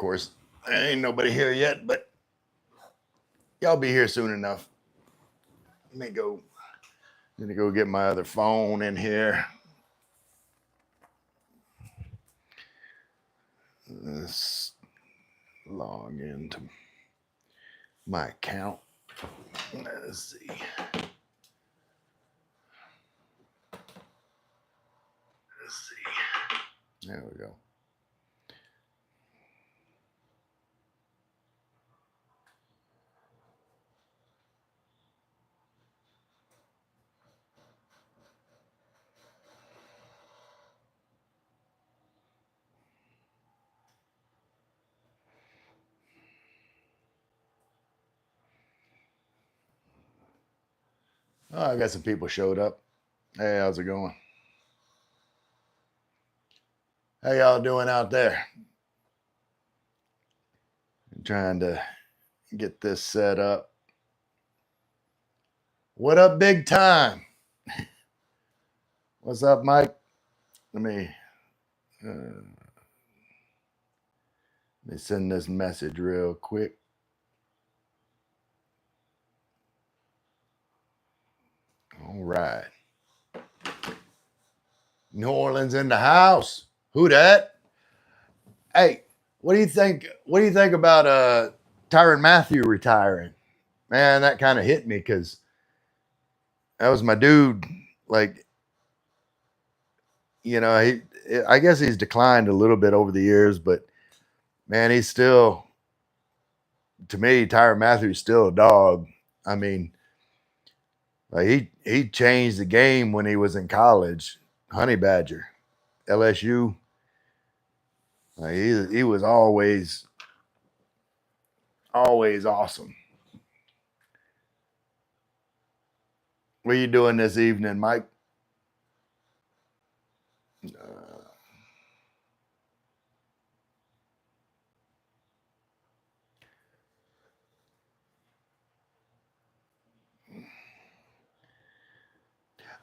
course, there ain't nobody here yet, but y'all be here soon enough. Let me go. Let me go get my other phone in here. Let's log into my account. Let's see. Let's see. There we go. Oh, I got some people showed up. Hey, how's it going? How y'all doing out there? I'm trying to get this set up. What up, big time? What's up, Mike? Let me uh, let me send this message real quick. All right. New Orleans in the house. Who that? Hey, what do you think? What do you think about Tyrann Mathieu retiring? Man, that kind of hit me because that was my dude. Like, I guess he's declined a little bit over the years, but man, he's still, to me, Tyrann Mathieu's still a dog. I mean, like he changed the game when he was in college. Honey Badger, LSU. Like he was always awesome. What are you doing this evening, Mike? Uh,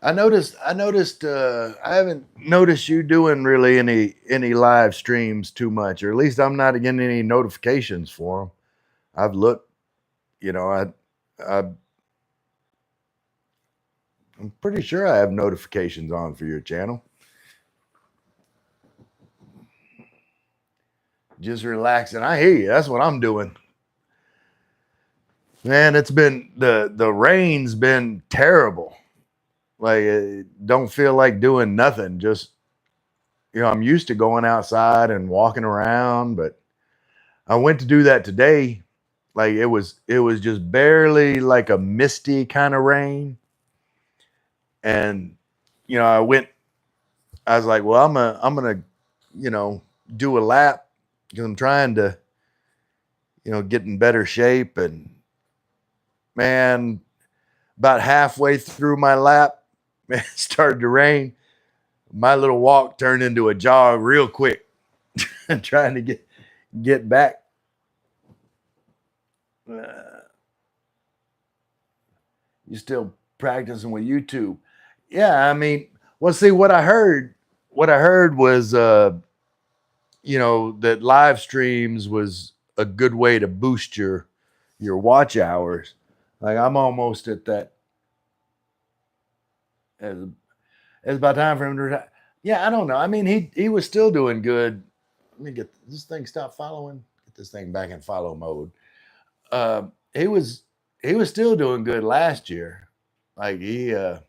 I noticed. I noticed. I haven't noticed you doing really any live streams too much, or at least I'm not getting any notifications for them. I've looked. You know, I I'm pretty sure I have notifications on for your channel. Just relaxing. I hear you. That's what I'm doing. Man, it's been the rain's been terrible. Like, don't feel like doing nothing. Just I'm used to going outside and walking around, but I went to do that today. Like it was just barely like a misty kind of rain, and I went. I was like, well, I'm gonna do a lap because I'm trying to get in better shape. And man, about halfway through my lap, man, it started to rain. My little walk turned into a jog real quick. Trying to get back. You still practicing with YouTube? Yeah, I mean, well, see what I heard. What I heard was, that live streams was a good way to boost your watch hours. Like I'm almost at that. As it's about time for him to retire. Yeah, I don't know. I mean, he was still doing good. Let me get this thing. Stop following. Get this thing back in follow mode. Uh, he was he was still doing good last year. Like it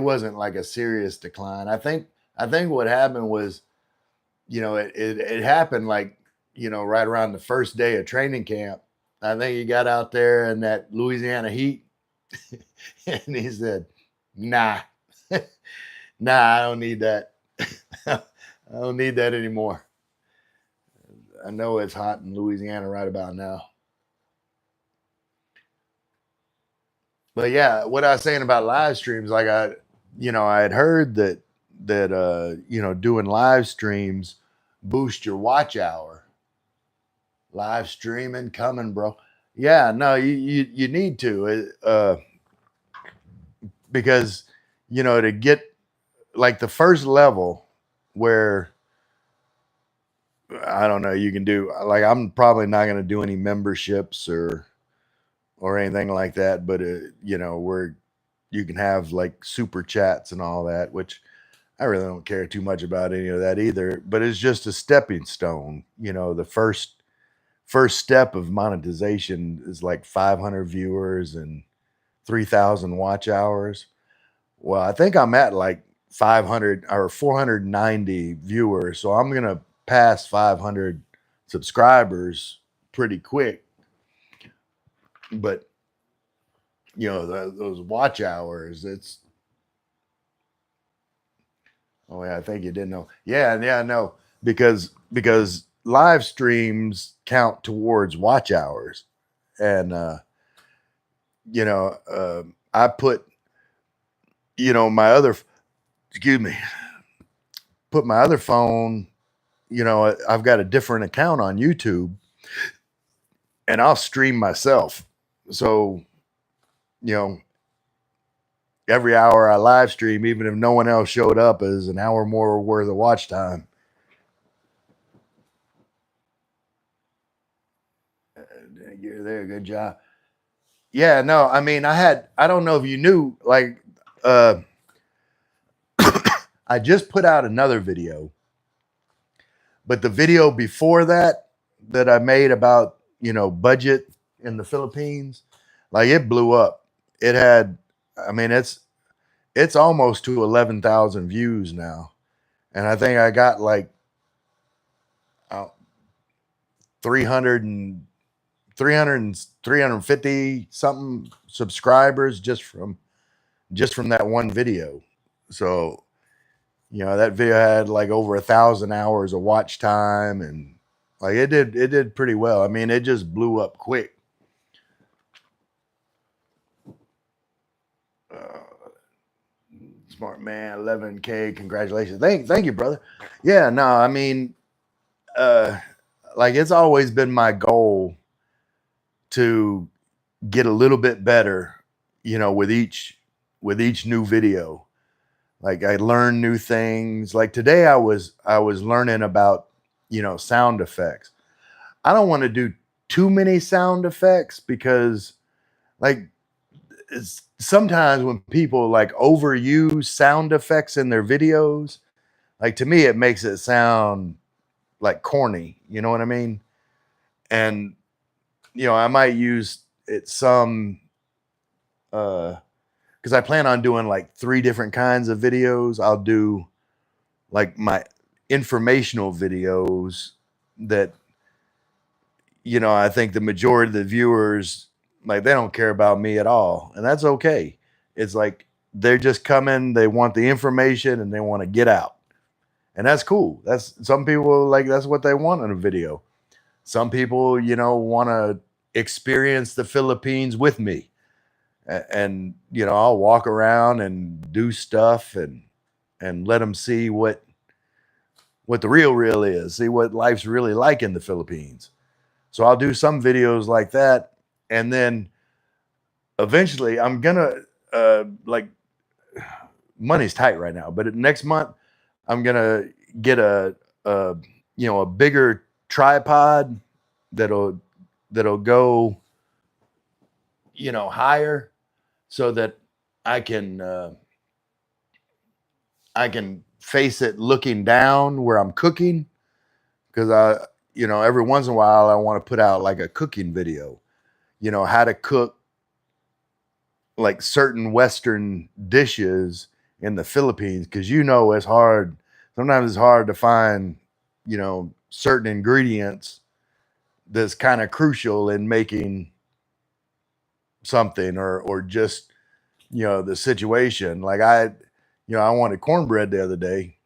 wasn't like a serious decline. I think what happened was, it happened like, right around the first day of training camp. I think he got out there in that Louisiana heat and he said, nah, nah, I don't need that. I don't need that anymore. I know it's hot in Louisiana right about now. But yeah, what I was saying about live streams, like I had heard that doing live streams boost your watch hour. Live streaming coming, bro. Yeah, no, you need to, because to get like the first level where I don't know. You can do like I'm probably not going to do any memberships or anything like that, but you know, where you can have like super chats and all that, which I really don't care too much about any of that either. But it's just a stepping stone. You know, the first step of monetization is like 500 viewers and 3,000 watch hours. Well, I think I'm at like 500 or 490 viewers, so I'm gonna pass 500 subscribers pretty quick. But you know, those watch hours, it's oh yeah, I think you didn't know. Yeah, yeah, no, because live streams count towards watch hours, and you know, I put you know my other excuse me, put my other phone. You know, I've got a different account on YouTube, and I'll stream myself. So you know, every hour I live stream, even if no one else showed up, is an hour more worth of watch time. You're there, good job. Yeah, no, I mean, I don't know if you knew, like, uh, I just put out another video, but the video before that, that I made about, you know, budget in the Philippines, like it blew up. It had, I mean, it's almost to 11,000 views now. And I think I got like uh, 300 and 350 something subscribers just from that one video. So, you know, that video had like over 1,000 hours of watch time, and like it did pretty well. I mean, it just blew up quick. Uh, Smart man, 11K, congratulations. Thank you, brother. Yeah, no, I mean, uh like it's always been my goal to get a little bit better, you know, with each new video. Like I learn new things. Like today I was learning about, you know, sound effects. I don't want to do too many sound effects because like it's sometimes when people like overuse sound effects in their videos, like to me it makes it sound like corny, you know what I mean? And you know, I might use it some because I plan on doing like three different kinds of videos. I'll do like my informational videos that, you know, I think the majority of the viewers, like, they don't care about me at all. And that's okay. It's like they're just coming, they want the information and they want to get out. And that's cool. That's some people like that's what they want in a video. Some people, you know, want to experience the Philippines with me. And you know, I'll walk around and do stuff and let them see what the real is, see what life's really like in the Philippines. So I'll do some videos like that, and then eventually I'm gonna like money's tight right now, but next month I'm gonna get a you know a bigger tripod that'll that'll go you know higher so that I can uh, I can face it looking down where I'm cooking because I you know every once in a while I want to put out like a cooking video, you know, how to cook like certain Western dishes in the Philippines because you know it's hard. Sometimes it's hard to find, you know, certain ingredients that's kind of crucial in making something or just you know the situation. Like you know, I wanted cornbread the other day.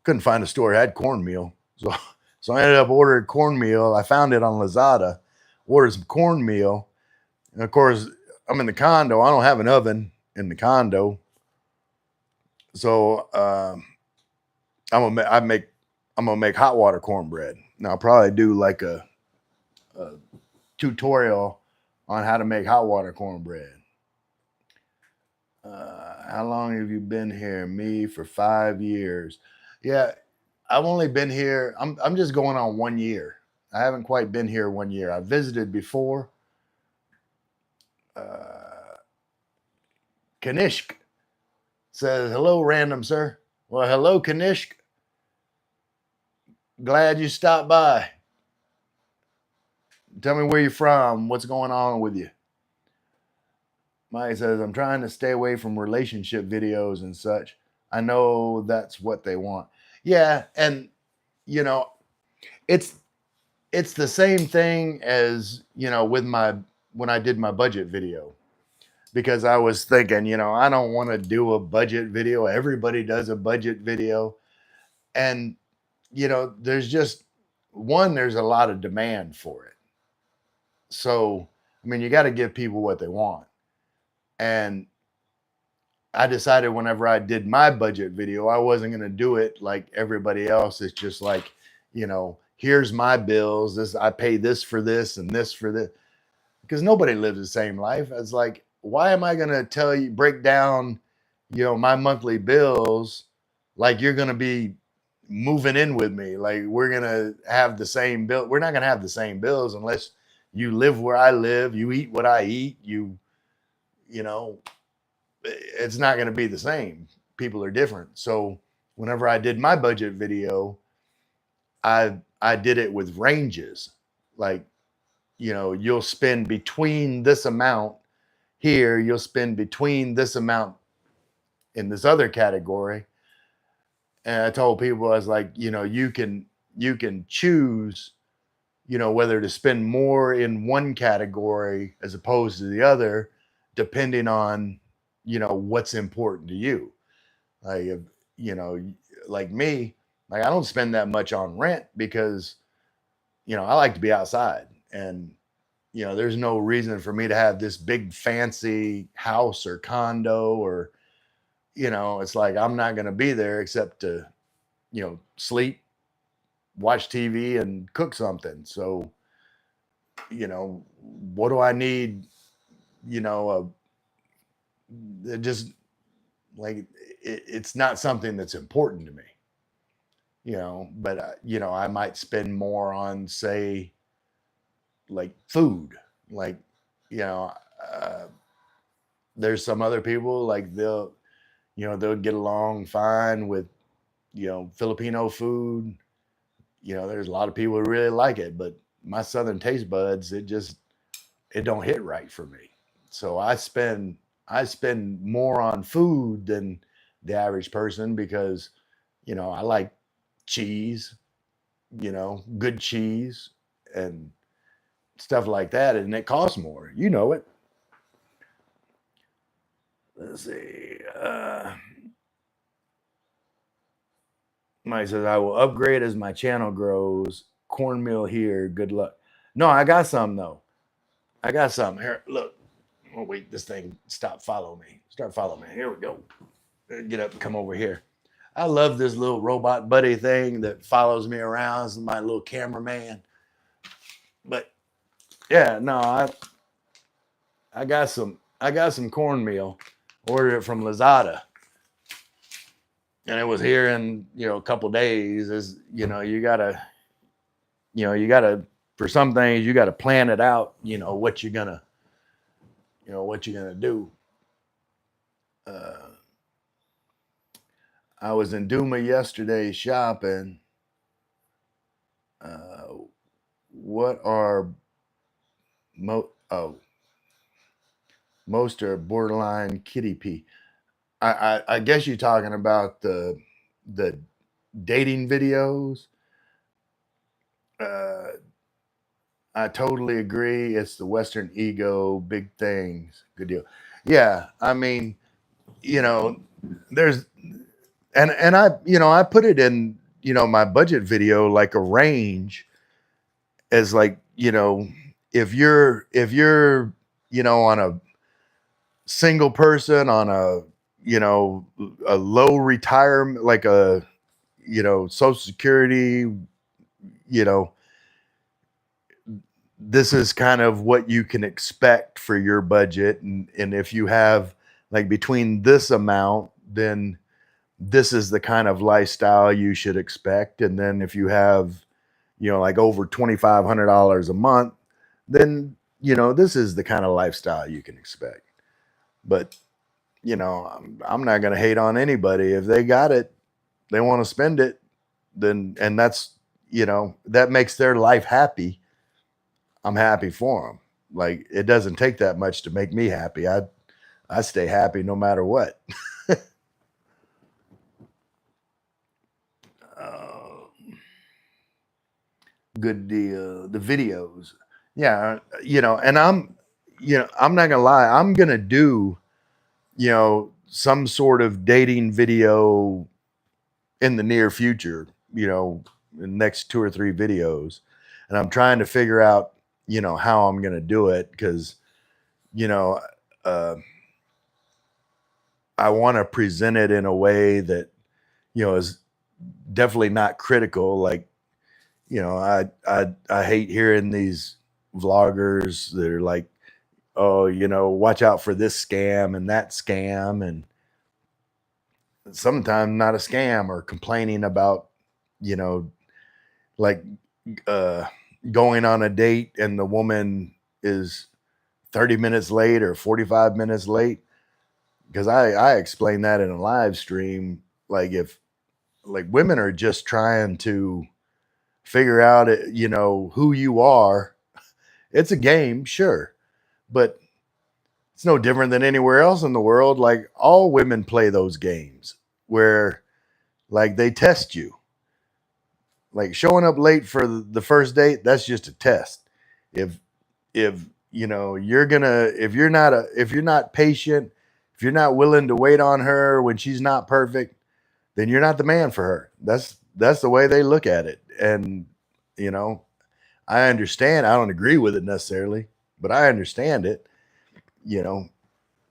Couldn't find a store that had cornmeal, so I ended up ordering cornmeal. I found it on Lazada. Ordered some cornmeal, and of course I'm in the condo. I don't have an oven in the condo, so I'm gonna ma- I make I'm gonna make hot water cornbread. Now I'll probably do like a tutorial on how to make hot water cornbread. How long have you been here? Me for 5 years. Yeah, I've only been here. I'm just going on 1 year. I haven't quite been here 1 year. I visited before. Kanishk says, hello, random sir. Well, hello, Kanishk. Glad you stopped by. Tell me where you're from. What's going on with you? Mike says, I'm trying to stay away from relationship videos and such. I know that's what they want. Yeah, and you know, it's the same thing as, with my when I did my budget video. Because I was thinking, I don't want to do a budget video. Everybody does a budget video. And there's just there's a lot of demand for it. So, I mean, you got to give people what they want. And I decided whenever I did my budget video, I wasn't going to do it like everybody else. It's just like, here's my bills. I pay this for this and this for this. Because nobody lives the same life. It's like, why am I going to break down, my monthly bills like you're going to be moving in with me? Like we're going to have the same bill. We're not going to have the same bills unless you live where I live, you eat what I eat, it's not going to be the same. People are different. So whenever I did my budget video, I did it with ranges. Like, you'll spend between this amount here, you'll spend between this amount in this other category. And I told people, I was like, you can choose, whether to spend more in one category as opposed to the other, depending on, what's important to you. Like, like me, like I don't spend that much on rent because, I like to be outside. And there's no reason for me to have this big fancy house or condo or, it's like I'm not going to be there except to, sleep, watch TV, and cook something. So, what do I need? Just like it's not something that's important to me, but, I might spend more on, say, like food. Like, uh, there's some other people like they'll get along fine with, Filipino food. There's a lot of people who really like it, but my Southern taste buds, it don't hit right for me. So I spend more on food than the average person because, I like cheese, good cheese and stuff like that. And it costs more, it. Let's see. Mike says, I will upgrade as my channel grows. Cornmeal here. Good luck. No, I got some though. I got some here. Look. Oh, wait, this thing stop follow me. Start following me. Here we go. Get up and come over here. I love this little robot buddy thing that follows me around. It's my little cameraman. But yeah, no, I got some cornmeal. Ordered it from Lazada. And it was here in, a couple days. Is you gotta for some things you gotta plan it out, what you're gonna do. I was in Duma yesterday shopping. What are most are borderline kitty pee. I guess you're talking about the dating videos. I totally agree. It's the Western ego, big things, good deal. Yeah, I mean, there's and I put it in my budget video like a range as like if you're on a single person on a a low retirement, like a social security, this is kind of what you can expect for your budget. And if you have like between this amount, then this is the kind of lifestyle you should expect. And then if you have, like over $2,500 a month, then, this is the kind of lifestyle you can expect. But, I'm not going to hate on anybody. If they got it, they want to spend it, then, and that's, that makes their life happy. I'm happy for them. Like, it doesn't take that much to make me happy. I stay happy no matter what. uh, Good deal. The videos, yeah, and I'm not gonna lie. I'm gonna do, some sort of dating video in the near future. In the next 2 or 3 videos, and I'm trying to figure out, how I'm gonna do it because, you know, uh, I want to present it in a way that, is definitely not critical. Like, I hate hearing these vloggers that are like, oh, watch out for this scam and that scam, and sometimes not a scam, or complaining about, you know, like uh going on a date and the woman is 30 minutes late or 45 minutes late. Because I explained that in a live stream. Like, if, like, women are just trying to figure out, who you are. It's a game, sure, but it's no different than anywhere else in the world. Like, all women play those games where, like, they test you. Like, showing up late for the first date, that's just a test. If if if you're not patient, if you're not willing to wait on her when she's not perfect, then you're not the man for her. That's the way they look at it. And, you know, I understand. I don't agree with it necessarily, but I understand it, you know.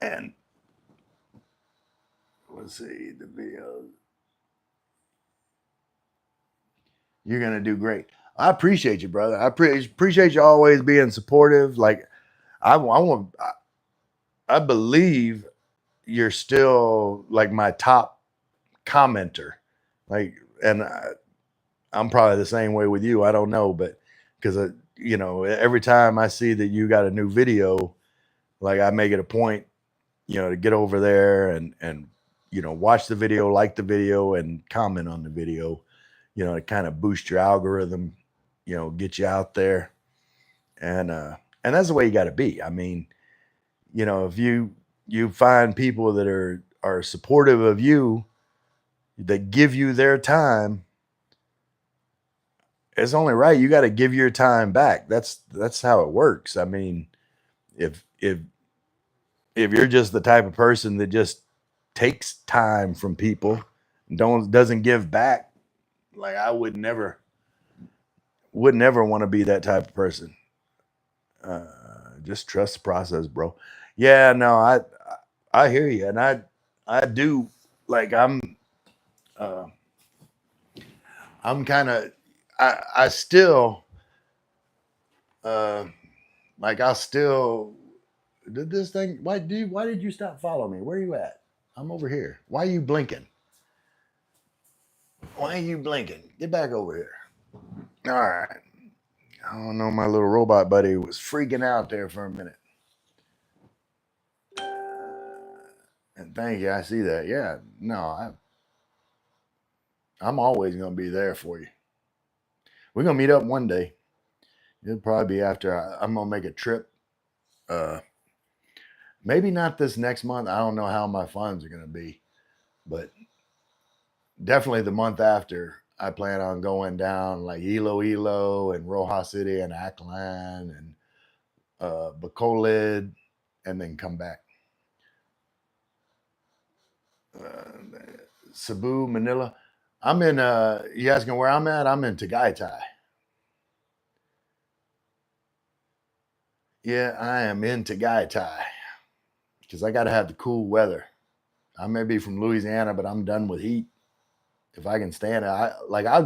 And let's see the video. You're gonna do great. I appreciate you, brother. Appreciate you always being supportive. Like, I believe you're still like my top commenter. Like, and I'm probably the same way with you. I don't know, but because every time I see that you got a new video, like, I make it a point, to get over there and watch the video, like the video, and comment on the video. To kind of boost your algorithm, get you out there, and that's the way you got to be. I mean, if you find people that are supportive of you, that give you their time, it's only right. You got to give your time back. That's how it works. I mean, if you're just the type of person that just takes time from people and doesn't give back, like, I would never want to be that type of person. Just trust the process, bro. Yeah, no, I hear you, and I do. Like, uh, I'm kind of, I still, uh, like, I still did this thing. Why did you stop following me? Where are you at? I'm over here. Why are you blinking? Why are you blinking? Get back over here. All right. I don't know. My little robot buddy was freaking out there for a minute. And thank you. I see that. Yeah. No, I'm always gonna be there for you. We're gonna meet up one day. It'll probably be after I'm gonna make a trip. Uh, Maybe not this next month. I don't know how my funds are gonna be, but definitely the month after. I plan on going down like Iloilo and Rojas City and Aklan and Bacolod, and then come back. Uh, Cebu, Manila. I'm in. You asking where I'm at? I'm in Tagaytay. Yeah, I am in Tagaytay because I got to have the cool weather. I may be from Louisiana, but I'm done with heat. If I can stand it, I'll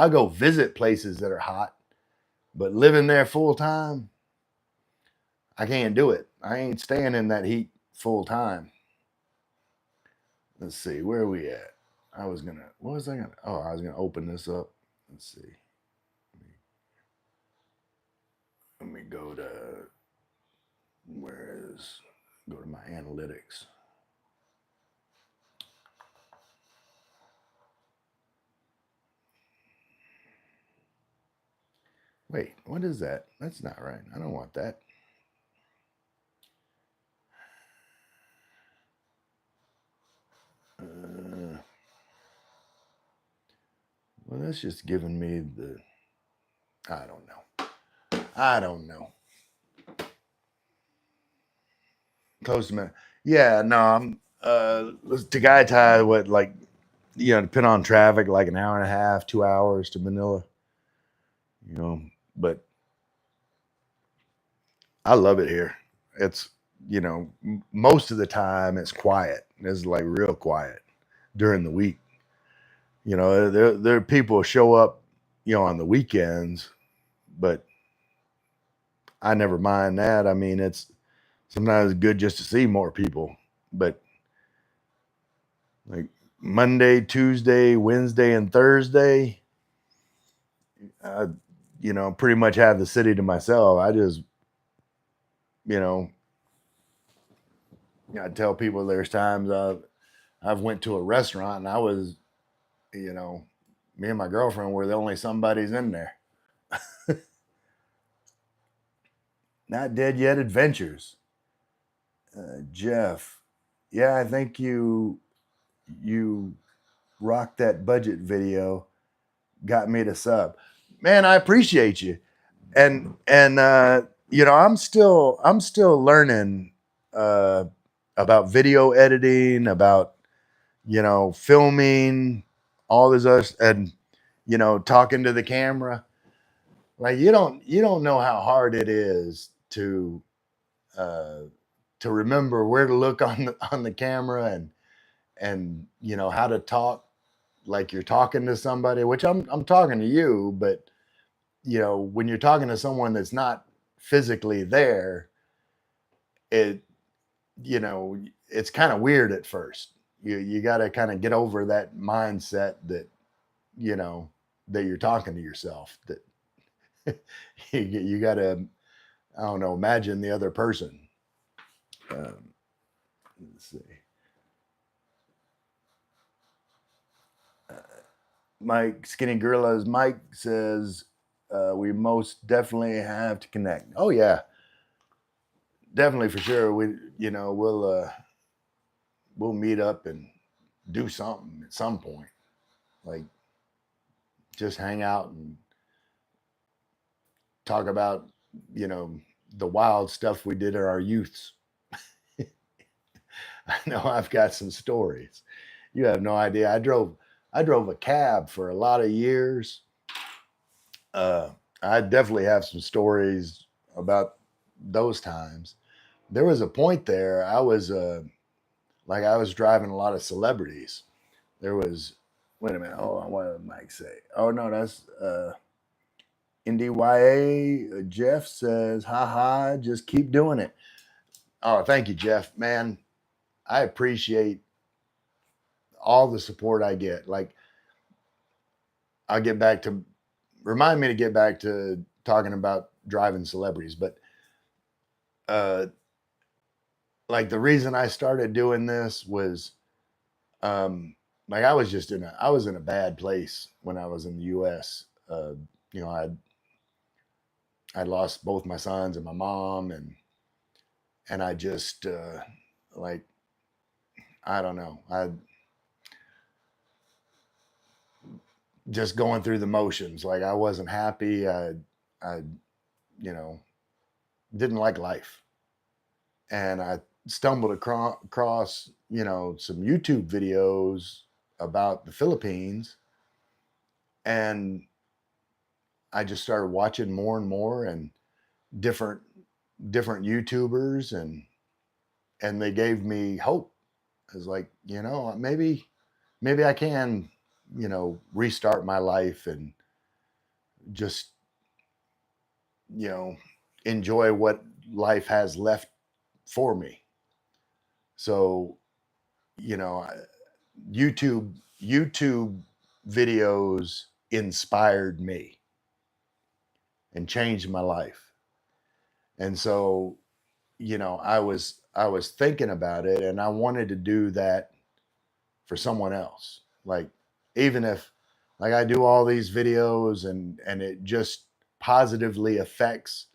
go visit places that are hot, but living there full time, I can't do it. I ain't staying in that heat full time. Let's see, where are we at? What was I gonna, oh, I was gonna open this up. Let's see. Let me go to, where is, go to my analytics. Wait, what is that? That's not right. I don't want that. Well, that's just giving me the, I don't know. I don't know. Close to minute. Yeah, no, I'm to Guy Tai, what, like, depend on traffic, like an hour and a half, 2 hours to Manila, you know. But I love it here. It's, most of the time it's quiet. It's like real quiet during the week. There are people show up, on the weekends, but I never mind that. I mean, it's sometimes good just to see more people. But like Monday, Tuesday, Wednesday, and Thursday, I, pretty much have the city to myself. I just, you know, I tell people there's times I've went to a restaurant and I was, me and my girlfriend were the only somebody's in there. Not dead yet. Adventures, Jeff. Yeah, I think you rocked that budget video. Got me to sub. Man, I appreciate you. And I'm still learning uh, about video editing, about filming, all this other, and talking to the camera. Like you don't know how hard it is uh, to remember where to look on the camera, and how to talk like you're talking to somebody, which I'm talking to you, but when you're talking to someone that's not physically there, it you know it's kind of weird at first. You got to kind of get over that mindset that you know that you're talking to yourself, that you got to, I don't know, imagine the other person. um, let's see. uh, Mike Skinny Gorillas Mike says, we most definitely have to connect. Oh yeah, definitely, for sure. We'll meet up and do something at some point. Like, just hang out and talk about, you know, the wild stuff we did in our youths. I know I've got some stories. You have no idea. I drove a cab for a lot of years. Uh, I definitely have some stories about those times. There was a point there. I was driving a lot of celebrities. There was, wait a minute. Oh, what did Mike say? Oh no, that's NDYA. Jeff says, haha, just keep doing it. Oh, thank you, Jeff. Man, I appreciate all the support I get. Like, I'll get back to, remind me to get back to talking about driving celebrities. But uh, like, the reason I started doing this was, like, I was in a bad place when I was in the U.S. You know, I lost both my sons and my mom, and I just like, I don't know, I just going through the motions. Like, I wasn't happy. I you know didn't like life, and I stumbled across some YouTube videos about the Philippines, and I just started watching more and more, and different different YouTubers, and they gave me hope. It's like, maybe I can, restart my life and just, you know, enjoy what life has left for me. So, you know, YouTube videos inspired me and changed my life. And so, I was thinking about it, and I wanted to do that for someone else. Like, even if, like, I do all these videos and it just positively affects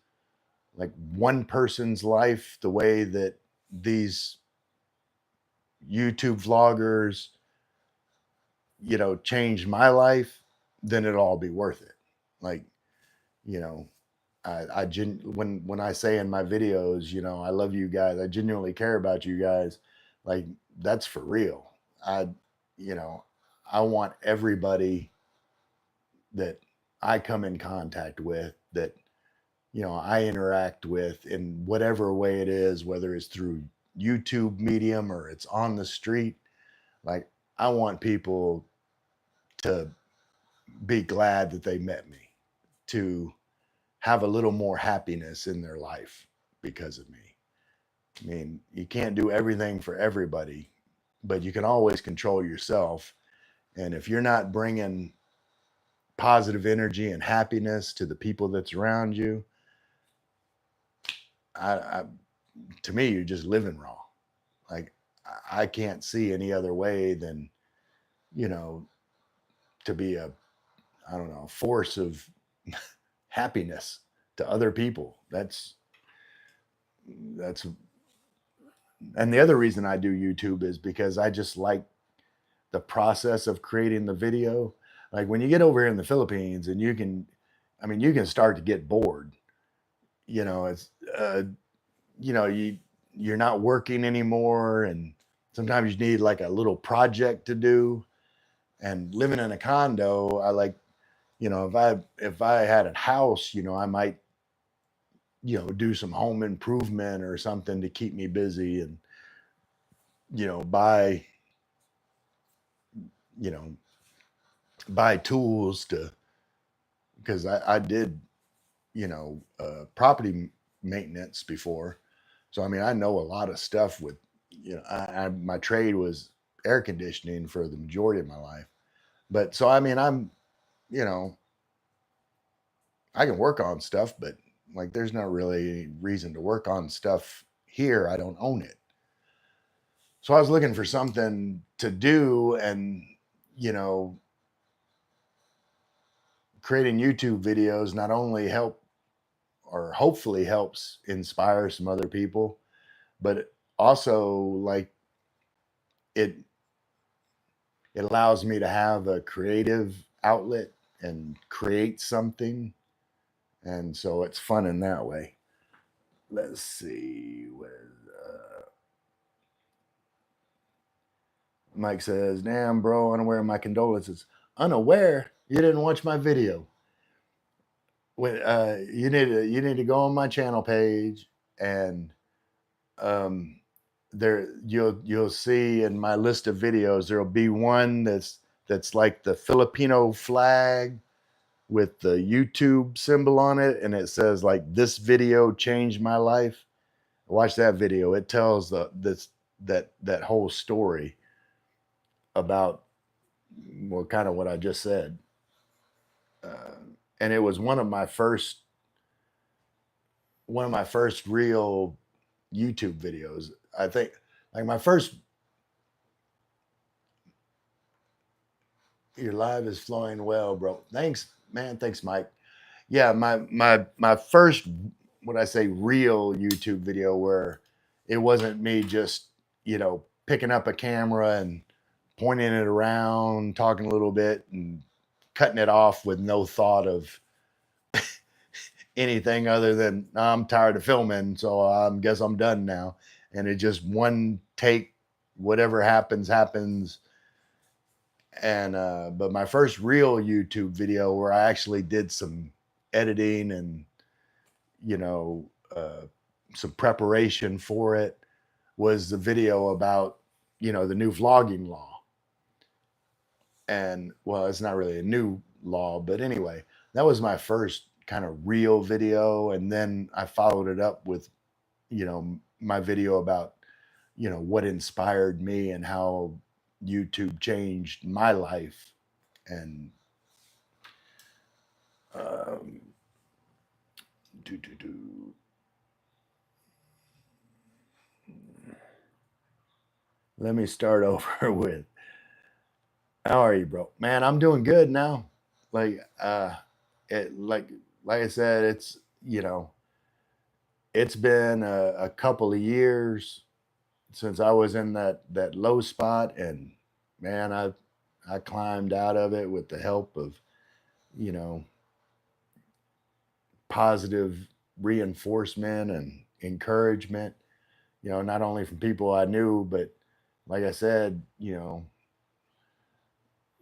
like one person's life the way that these YouTube vloggers, changed my life, then it'll all be worth it. Like, you know, when I say in my videos, I love you guys, I genuinely care about you guys, like, that's for real. I, you know, I want everybody that I come in contact with, that I interact with in whatever way it is, whether it's through YouTube medium or it's on the street. Like, I want people to be glad that they met me, to have a little more happiness in their life because of me. I mean, you can't do everything for everybody, but you can always control yourself. And if you're not bringing positive energy and happiness to the people that's around you, I to me, you're just living wrong. Like, I can't see any other way than, you know, to be a, I don't know, force of happiness to other people. That's and the other reason I do YouTube is because I just like the process of creating the video. Like, when you get over here in the Philippines and you can start to get bored. It's you're not working anymore, and sometimes you need like a little project to do. And living in a condo, I like, if I had a house, I might, do some home improvement or something to keep me busy, and buy, you know buy tools to, because I did, property maintenance before. So I mean, I know a lot of stuff with, my trade was air conditioning for the majority of my life. But so I mean, you know, I can work on stuff, but like, there's not really any reason to work on stuff here. I don't own it. So I was looking for something to do, and you know, creating YouTube videos not only help, or hopefully helps inspire some other people, but also, like, it it allows me to have a creative outlet and create something, and so it's fun in that way. Let's see where Mike says, "Damn, bro, unaware of my condolences." Unaware? You didn't watch my video. When you need to go on my channel page, and um, there you'll see in my list of videos, there'll be one that's like the Filipino flag with the YouTube symbol on it, and it says like, "This video changed my life." Watch that video. It tells that whole story about, well, kind of what I just said. Uh, and it was one of my first real YouTube videos. I think, like, my first. Your live is flowing well, bro. Thanks, man. Thanks, Mike. Yeah, my first, what I say, real YouTube video, where it wasn't me just, picking up a camera and pointing it around, talking a little bit, and cutting it off with no thought of anything other than, I'm tired of filming, so I guess I'm done now. And it just one take, whatever happens, happens. And but my first real YouTube video, where I actually did some editing and, you know uh, some preparation for it, was the video about, the new vlogging law. And, well, it's not really a new law, but anyway, that was my first kind of real video. And then I followed it up with, my video about, what inspired me, and how, YouTube changed my life. And um, do, do, do. Let me start over with, how are you, bro? Man, I'm doing good now. Like, it, like I said, it's, it's been a couple of years since I was in that low spot, and man, I climbed out of it with the help of, you know, positive reinforcement and encouragement, not only from people I knew, but like I said,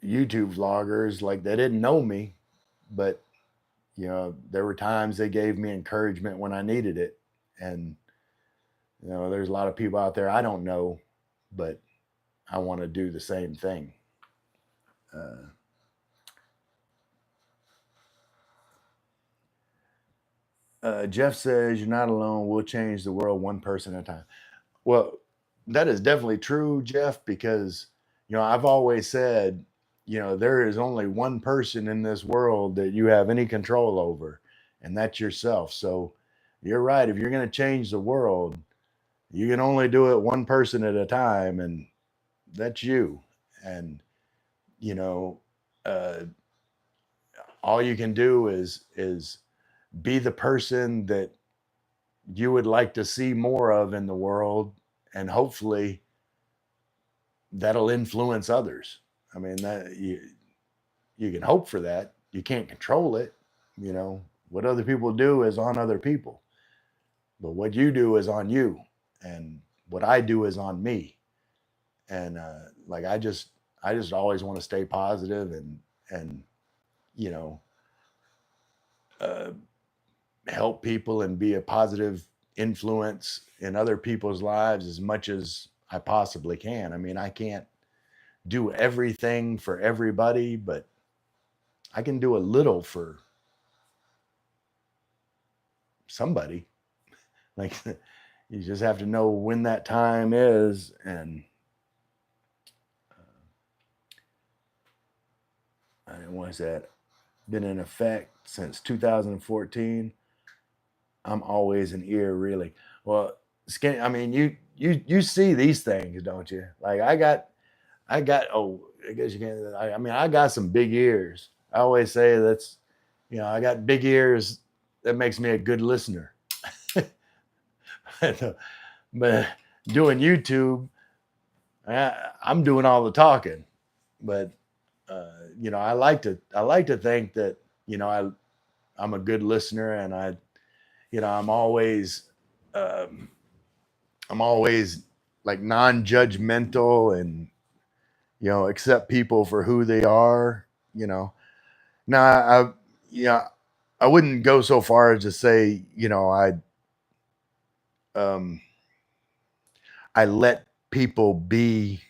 YouTube vloggers, like they didn't know me, but there were times they gave me encouragement when I needed it. And there's a lot of people out there I don't know, but I want to do the same thing. uh, Jeff says, "You're not alone. We'll change the world one person at a time." Well, that is definitely true, Jeff, because, I've always said, there is only one person in this world that you have any control over, and that's yourself. So you're right. If you're going to change the world, you can only do it one person at a time, and that's you. And, you know, uh, all you can do is be the person that you would like to see more of in the world, and hopefully that'll influence others. I mean, that you can hope for that. You can't control it. What other people do is on other people, but what you do is on you, and what I do is on me. And like I just always want to stay positive, and you know uh, help people and be a positive influence in other people's lives as much as I possibly can. I mean, I can't do everything for everybody, but I can do a little for somebody. Like, you just have to know when that time is. And what is that? Been in effect since 2014. I'm always an ear, really. Well, skin. I mean, you see these things, don't you? Like I got. Oh, I guess you can't. I mean, I got some big ears. I always say that's, I got big ears. That makes me a good listener. But doing YouTube, I'm doing all the talking. But I like to think that I'm a good listener, and I'm always um, I'm always like non-judgmental, and accept people for who they are. Now yeah, I wouldn't go so far as to say um, I let people be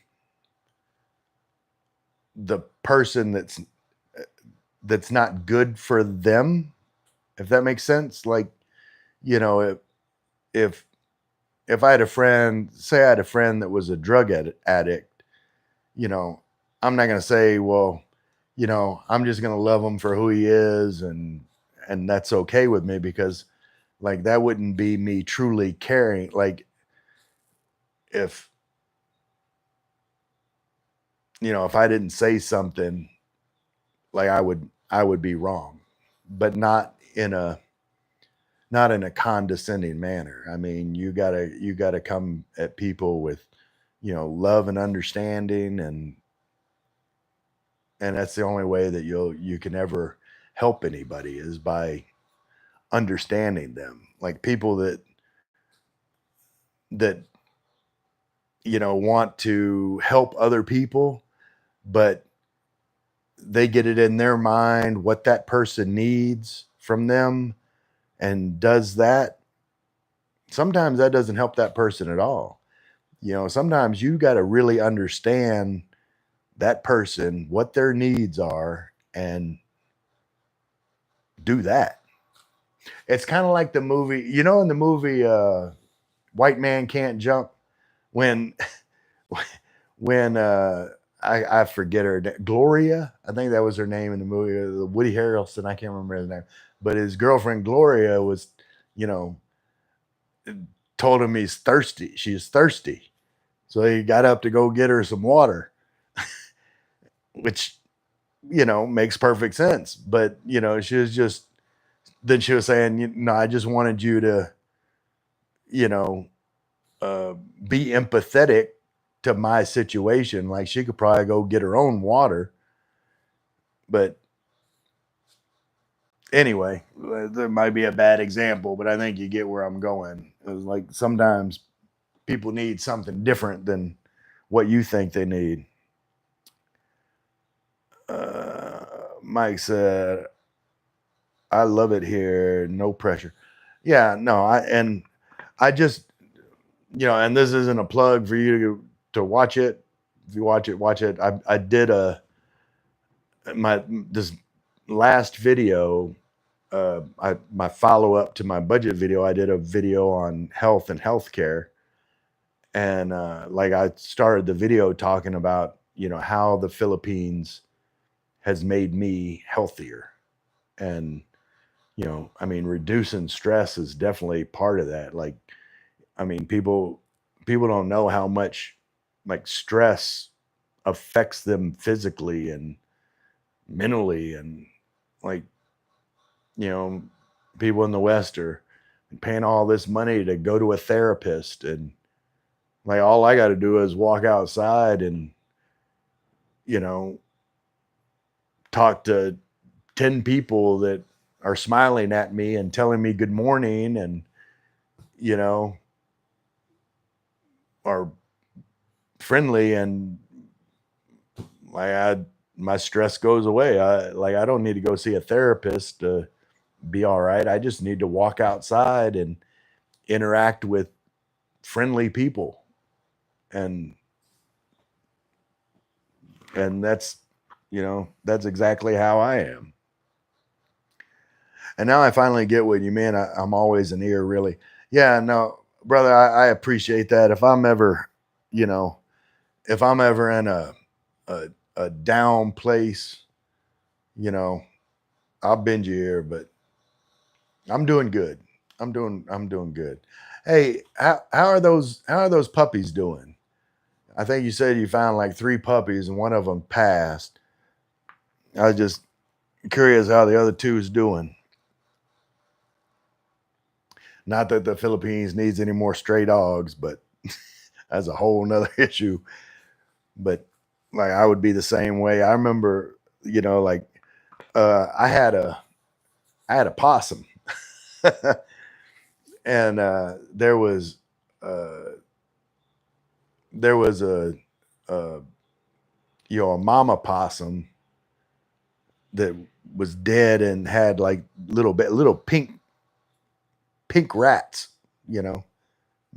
the person that's not good for them, if that makes sense. Like, you know if if if I had a friend, say I had a friend that was a drug addict, you know I'm not going to say, well, I'm just going to love him for who he is, and that's okay with me, because like that wouldn't be me truly caring. Like, if if I didn't say something, like I would be wrong, but not in a condescending manner. I mean, you gotta come at people with love and understanding, and that's the only way that you can ever help anybody, is by understanding them. Like, people that want to help other people, but they get it in their mind what that person needs from them, and does that. Sometimes that doesn't help that person at all. Sometimes you got to really understand that person, what their needs are, and do that. It's kind of like the movie, in the movie White Man Can't Jump, when when I forget her Gloria. I think that was her name in the movie. Woody Harrelson. I can't remember his name, but his girlfriend Gloria was, you know, told him he's thirsty. She's thirsty, so he got up to go get her some water, which makes perfect sense. But she was just then she was saying, I just wanted you to, you know, be empathetic to my situation. Like she could probably go get her own water, but anyway, there might be a bad example, but I think you get where I'm going. It was like sometimes people need something different than what you think they need. Mike said, I love it here. No pressure. Yeah, no, I just, and this isn't a plug for you to watch it. If you watch it, watch it. I did this last video, my follow up to my budget video. I did a video on health and healthcare, and like I started the video talking about how the Philippines has made me healthier, and I mean, reducing stress is definitely part of that. Like, I mean, people don't know how much like stress affects them physically and mentally, and like, you know, people in the West are paying all this money to go to a therapist, and like all I got to do is walk outside and you know talk to 10 people that are smiling at me and telling me good morning, and are friendly, and like my stress goes away. I don't need to go see a therapist to be all right. I just need to walk outside and interact with friendly people, and that's that's exactly how I am. And now I finally get what you mean. I'm always an ear, really. Yeah, no, brother, I appreciate that. If I'm ever, you know, if I'm ever in a down place, you know, I'll bend your ear, but I'm doing good. I'm doing good. Hey, how are those puppies doing? I think you said you found like 3 puppies and one of them passed. I was just curious how the other two is doing. Not that the Philippines needs any more stray dogs, but that's a whole nother issue. But like I would be the same way. I remember, like I had a possum, and uh, there was a a mama possum that was dead and had like little pink rats,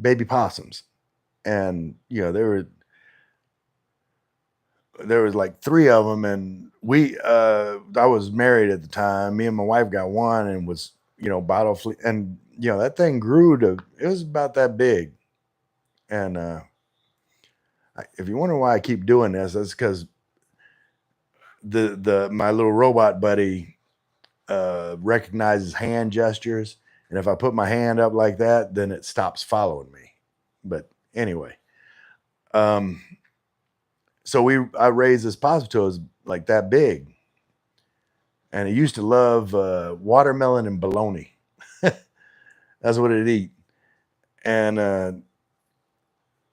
baby possums, and there was like 3 of them, and I was married at the time. Me and my wife got one, and was bottle flea, and that thing grew to it was about that big, and if you wonder why I keep doing this, that's because the my little robot buddy recognizes hand gestures, and if I put my hand up like that, then it stops following me. But anyway, um, so I raised this possum till it was like that big, and it used to love watermelon and bologna. That's what it eat. And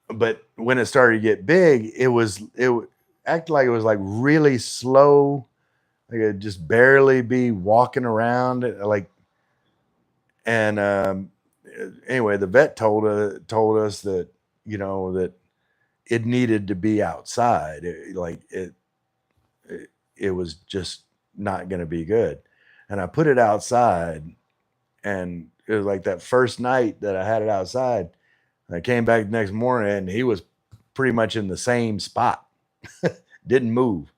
but when it started to get big, it acted like it was like really slow. Like it just barely be walking around like. And anyway, the vet told us that that it needed to be outside. It was just not going to be good. And I put it outside, and it was like that first night that I had it outside. I came back the next morning, and he was pretty much in the same spot, didn't move.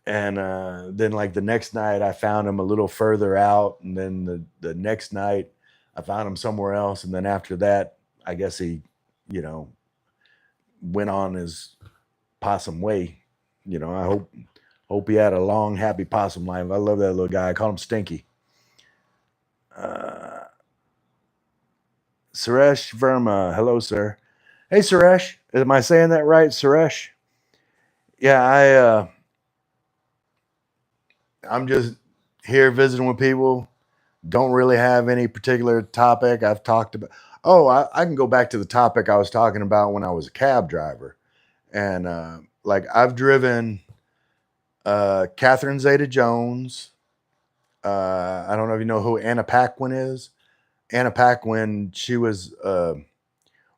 And then like the next night, I found him a little further out, and then the next night, I found him somewhere else, and then after that, I guess he, went on his Possum Way. You know, I hope he had a long, happy possum life. I love that little guy. I call him Stinky. Uh, Suresh Verma. Hello, sir. Hey, Suresh. Am I saying that right, Suresh? Yeah, I'm just here visiting with people. Don't really have any particular topic I've talked about. Oh, I can go back to the topic I was talking about when I was a cab driver. And like I've driven Catherine Zeta Jones. I don't know if you know who Anna Paquin is. Anna Paquin, she was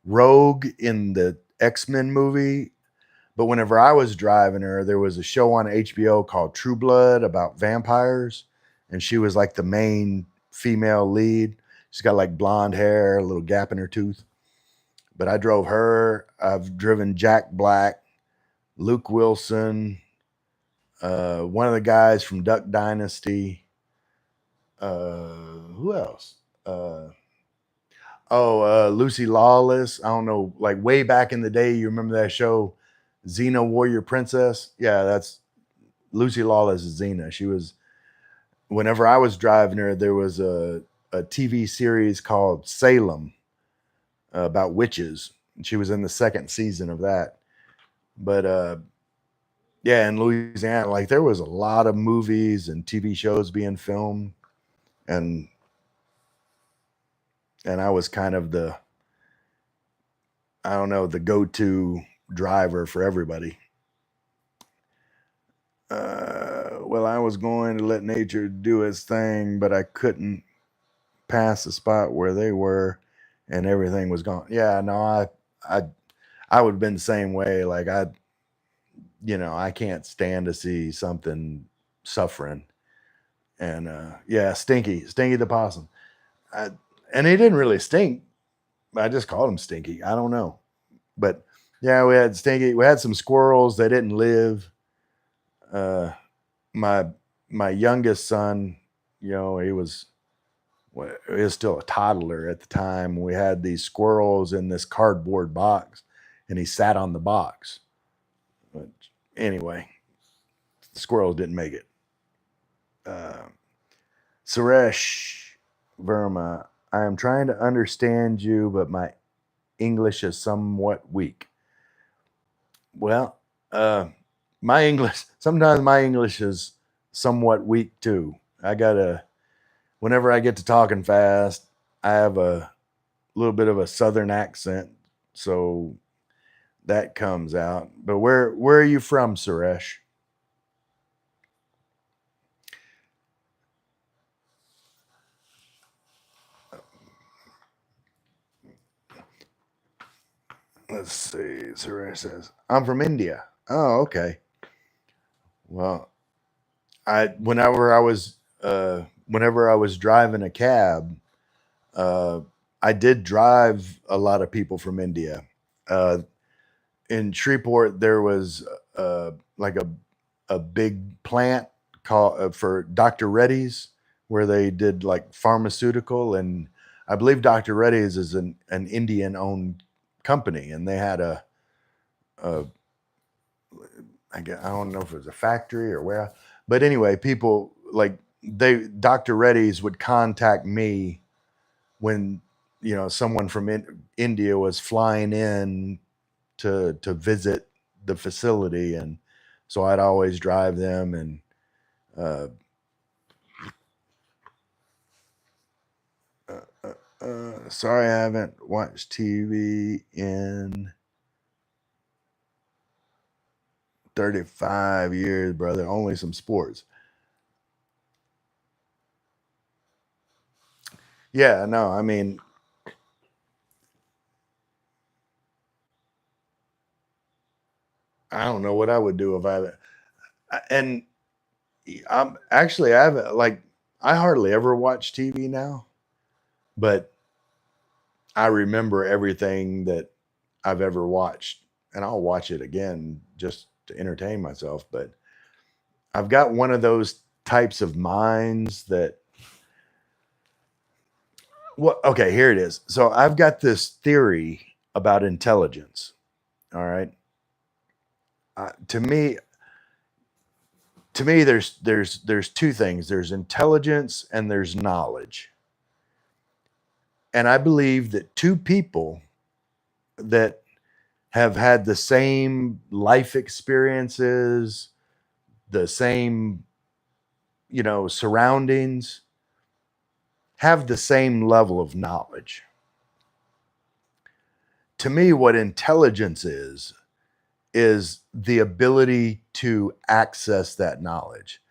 Rogue in the X-Men movie. But whenever I was driving her, there was a show on HBO called True Blood about vampires. And she was like the main female lead. She's got like blonde hair, a little gap in her tooth. But I drove her. I've driven Jack Black, Luke Wilson, one of the guys from Duck Dynasty. Who else? Lucy Lawless. I don't know, like way back in the day, you remember that show, Xena Warrior Princess? Yeah, that's Lucy Lawless is Xena. She was, whenever I was driving her, there was a TV series called Salem about witches. She was in the second season of that. But yeah, in Louisiana, like there was a lot of movies and TV shows being filmed, and I was kind of the, I don't know, the go-to driver for everybody. Well, I was going to let nature do its thing, but I couldn't pass the spot where they were, and everything was gone. Yeah, no, I would have been the same way. Like I can't stand to see something suffering. And yeah, Stinky the possum. And he didn't really stink. I just called him Stinky. I don't know, but yeah, we had Stinky. We had some squirrels. They didn't live. Uh, my my youngest son, he was still a toddler at the time. We had these squirrels in this cardboard box, and he sat on the box. But anyway, the squirrels didn't make it. Suresh Verma, I am trying to understand you, but my English is somewhat weak. Well, my English, sometimes my English is somewhat weak too. Whenever I get to talking fast, I have a little bit of a southern accent. So that comes out. But where are you from, Suresh? Let's see. Suresh says, I'm from India. Oh, okay. Well, whenever I was driving a cab, uh, I did drive a lot of people from India. Uh, in Shreveport, there was like a big plant called for Dr. Reddy's, where they did like pharmaceutical, and I believe Dr. Reddy's is an Indian owned company, and they had a I don't know if it was a factory or where, but anyway, people like Dr. Reddy's would contact me when someone from India was flying in to visit the facility, and so I'd always drive them. And uh, sorry, I haven't watched TV in 35 years, brother. Only some sports. Yeah, no, I mean, I don't know what I would do if and I haven't, like, I hardly ever watch TV now, but I remember everything that I've ever watched, and I'll watch it again just to entertain myself. But I've got one of those types of minds that, well, okay, here it is. So I've got this theory about intelligence. All right. to me, there's two things. There's intelligence and there's knowledge. And I believe that two people that have had the same life experiences, the same, surroundings, have the same level of knowledge. To me, what intelligence is the ability to access that knowledge.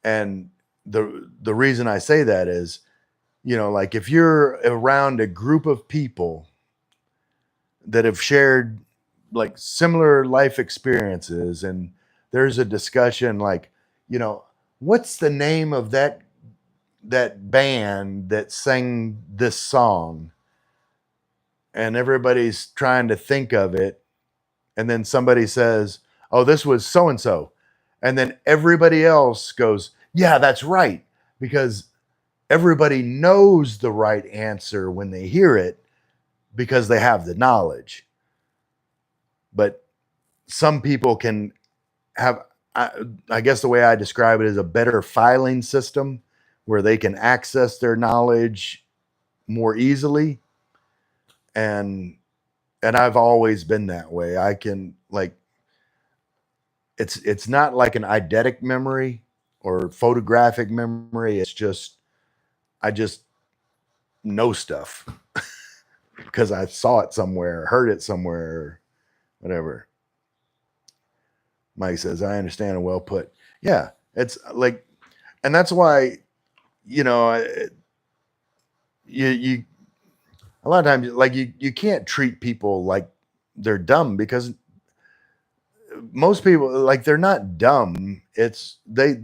And the reason I say that is, like if you're around a group of people that have shared like similar life experiences, and there's a discussion like, what's the name of that band that sang this song, and everybody's trying to think of it, and then somebody says, oh, this was so and so, and then everybody else goes, yeah, that's right, because everybody knows the right answer when they hear it because they have the knowledge. But some people can have, I guess the way I describe it is a better filing system where they can access their knowledge more easily. And I've always been that way. I can, like, it's not like an eidetic memory or photographic memory. It's just, I just know stuff because I saw it somewhere, heard it somewhere, whatever. Mike says, I understand and well put. Yeah, it's like, and that's why, you know, you a lot of times, like, you can't treat people like they're dumb, because most people, like, they're not dumb. It's they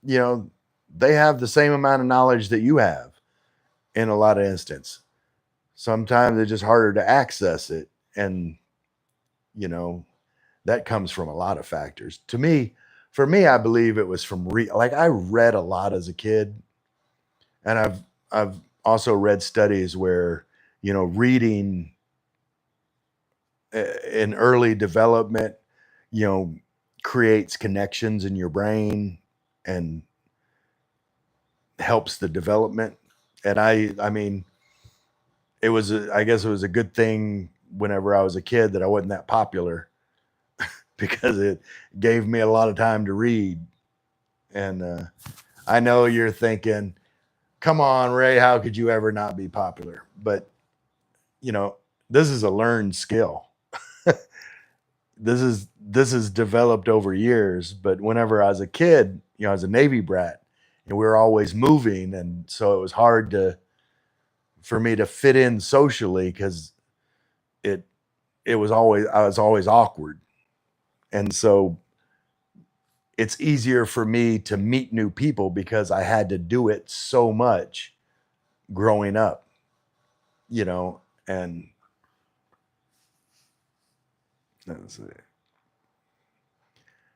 you know, they have the same amount of knowledge that you have in a lot of instances. Sometimes it's just harder to access it, and you know that comes from a lot of factors. For me, I believe it was from like I read a lot as a kid, and I've also read studies where reading in early development, you know, creates connections in your brain and helps the development. And I mean, I guess it was a good thing whenever I was a kid that I wasn't that popular because it gave me a lot of time to read. And I know you're thinking, come on, Ray, how could you ever not be popular? But, this is a learned skill. This is developed over years. But whenever I was a kid, I was a Navy brat, and we were always moving. And so it was hard for me to fit in socially because I was always awkward. And so it's easier for me to meet new people because I had to do it so much growing up, and let's see.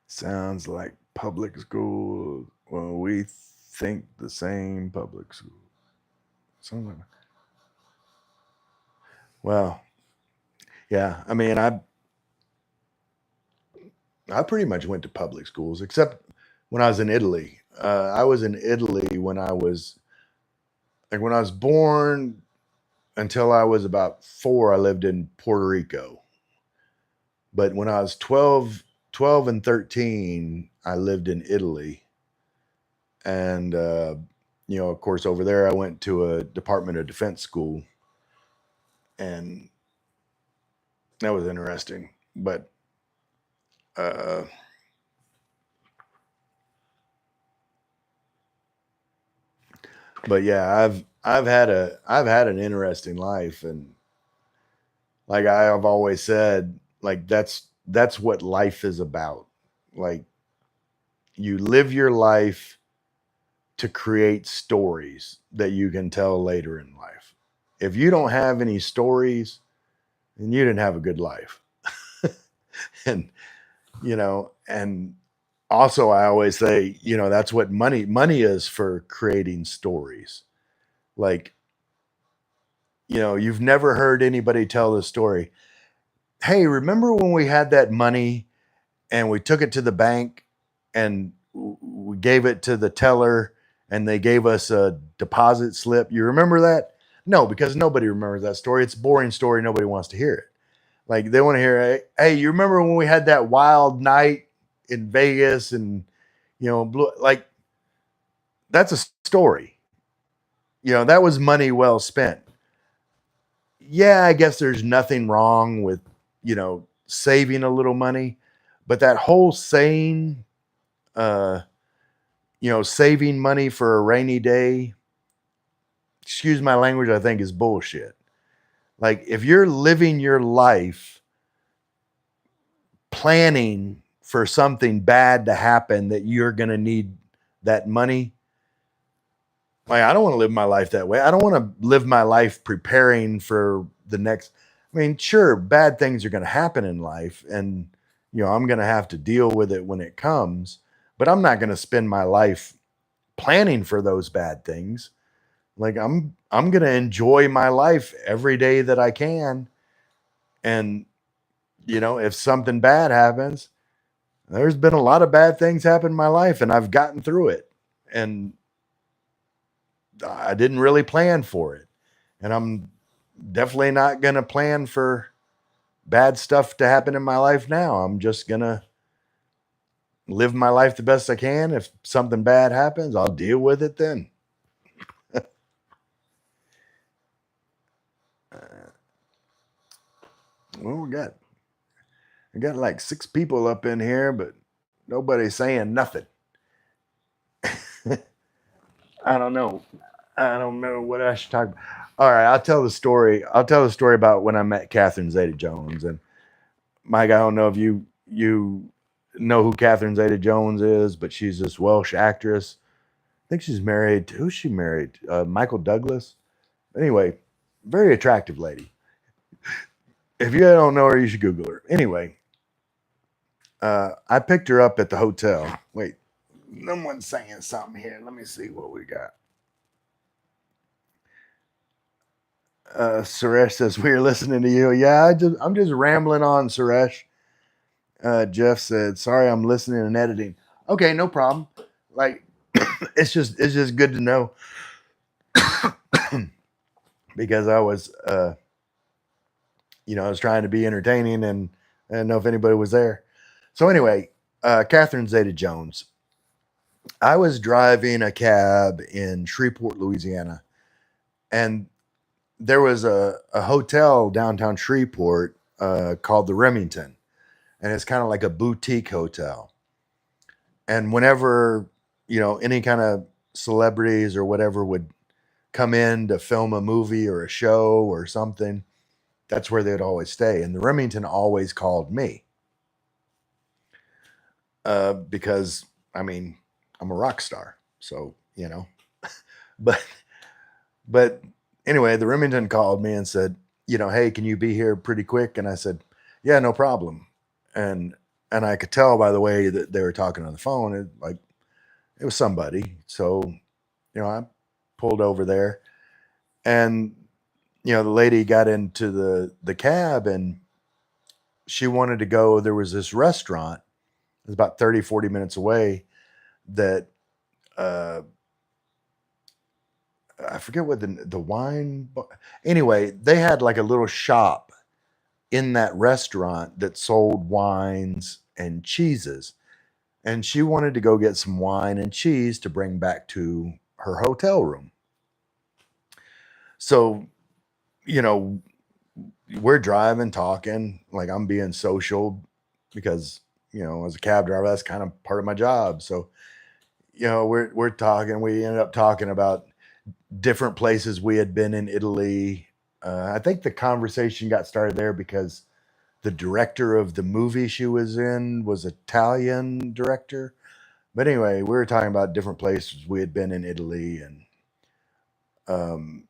Sounds like public school. Well, we think the same public school. Something. Well, yeah. I mean, I pretty much went to public schools except when I was in Italy. I was in Italy when I was born until I was about 4. I lived in Puerto Rico. But when I was 12 and 13, I lived in Italy. And, of course, over there, I went to a Department of Defense school. And that was interesting. Uh, but yeah, I've had an interesting life, and like I've always said, like that's what life is about. Like, you live your life to create stories that you can tell later in life. If you don't have any stories, then you didn't have a good life. And and also I always say, that's what money is, for creating stories. Like, you've never heard anybody tell the story. hey, remember when we had that money and we took it to the bank and we gave it to the teller and they gave us a deposit slip? You remember that? No, because nobody remembers that story. It's a boring story. Nobody wants to hear it. Like they want to hear, hey, you remember when we had that wild night in Vegas and, like that's a story. That was money well spent. Yeah, I guess there's nothing wrong with, saving a little money, but that whole saying, uh, saving money for a rainy day, excuse my language, I think is bullshit. Like if you're living your life planning for something bad to happen that you're going to need that money, like I don't want to live my life that way. I don't want to live my life preparing for the next. I mean, sure, bad things are going to happen in life and I'm going to have to deal with it when it comes, but I'm not going to spend my life planning for those bad things. Like I'm going to enjoy my life every day that I can, and if something bad happens, there's been a lot of bad things happen in my life and I've gotten through it. And I didn't really plan for it. And I'm definitely not going to plan for bad stuff to happen in my life now. I'm just going to live my life the best I can. If something bad happens, I'll deal with it then. Well, we got like 6 people up in here, but nobody's saying nothing. I don't know. I don't know what I should talk about. All right, I'll tell the story. I'll tell the story about when I met Catherine Zeta-Jones. And Mike, I don't know if you know who Catherine Zeta-Jones is, but she's this Welsh actress. I think she's married. Who's she married? Michael Douglas. Anyway, very attractive lady. If you don't know her, you should Google her. Anyway, I picked her up at the hotel. Wait, someone's saying something here. Let me see what we got. Suresh says we're listening to you. Yeah, I'm just rambling on, Suresh. Jeff said, "Sorry, I'm listening and editing." Okay, no problem. Like, it's just good to know because I was trying to be entertaining and I didn't know if anybody was there. So anyway, Catherine Zeta-Jones. I was driving a cab in Shreveport, Louisiana, and there was a hotel downtown Shreveport called the Remington, and it's kind of like a boutique hotel. And whenever any kind of celebrities or whatever would come in to film a movie or a show or something, that's where they'd always stay. And the Remington always called me because I mean I'm a rock star, so But but anyway, the Remington called me and said, hey, can you be here pretty quick? And I said, yeah, no problem. And I could tell by the way that they were talking on the phone, it was somebody. So I pulled over there, and the lady got into the cab and she wanted to go. There was this restaurant, it was about 30-40 minutes away, that uh I forget what the wine anyway, they had like a little shop in that restaurant that sold wines and cheeses, and she wanted to go get some wine and cheese to bring back to her hotel room. So you know we're driving, talking, like I'm being social because as a cab driver, that's kind of part of my job. So we're talking. We ended up talking about different places we had been in Italy. I think the conversation got started there because the director of the movie she was in was Italian director. But anyway, we were talking about different places we had been in Italy, um,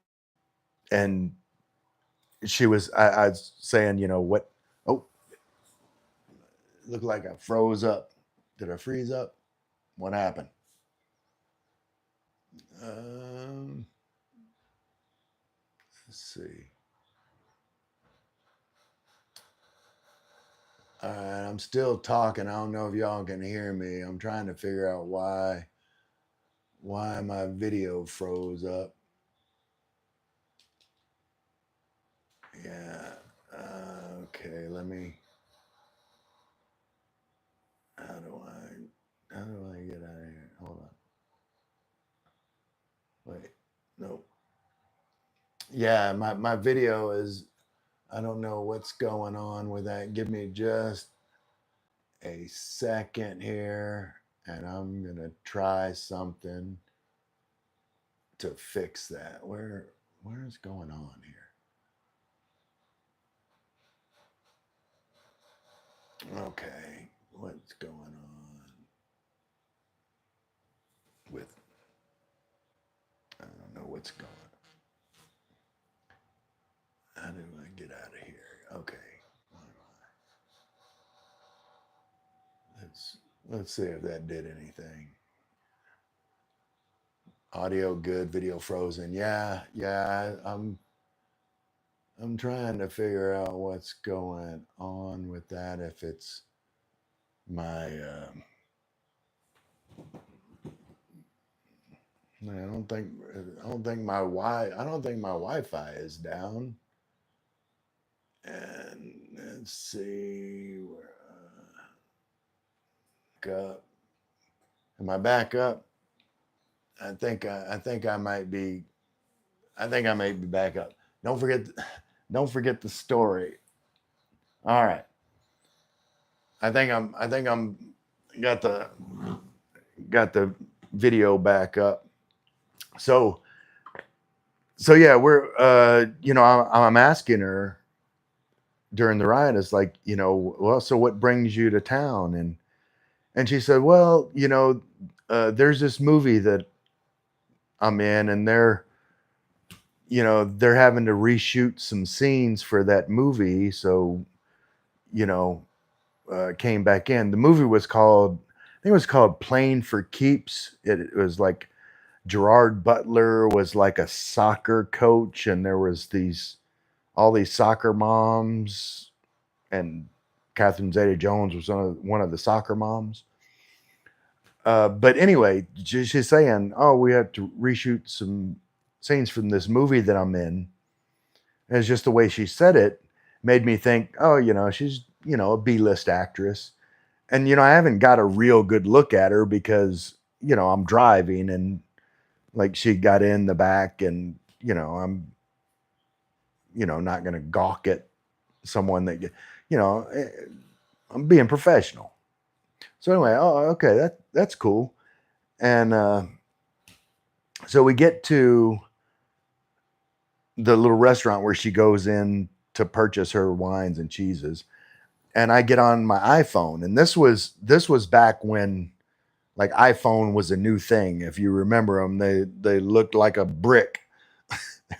and I was saying, what? Oh, it looked like I froze up. Did I freeze up? What happened? Um, let's see. All right, I'm still talking. I don't know if y'all can hear me. I'm trying to figure out why my video froze up. Yeah. Okay, let me. How do I get out of here? Hold on. Wait. Nope. Yeah, my video is. I don't know what's going on with that. Give me just a second here, and I'm gonna try something to fix that. Where's going on here? Okay, what's going on with? I don't know what's going. How do I get out of here? Okay, let's see if that did anything. Audio good, video frozen. Yeah. I'm trying to figure out what's going on with that. If it's my I don't think my Wi-Fi is down. And let's see where up. Am I back up? I think I might be. I think I may be back up. Don't forget the story. All right. I think I'm got the video back up. So yeah, we're I'm asking her during the ride, it's like, well, so what brings you to town? And she said, well, there's this movie that I'm in, and they're having to reshoot some scenes for that movie. So, came back in. The movie was called, I think it was called Playing for Keeps. It was like Gerard Butler was like a soccer coach, and there was all these soccer moms, and Catherine Zeta-Jones was one of the soccer moms. But anyway, she's saying, "Oh, we have to reshoot some scenes from this movie that I'm in." And it's just the way she said it made me think, "Oh, she's a B-list actress." And I haven't got a real good look at her because I'm driving, and like she got in the back, and I'm not going to gawk at someone that I'm being professional. So anyway, oh, okay, that's cool. And so we get to the little restaurant where she goes in to purchase her wines and cheeses, and I get on my iPhone, and this was back when like iPhone was a new thing. If you remember them, they looked like a brick.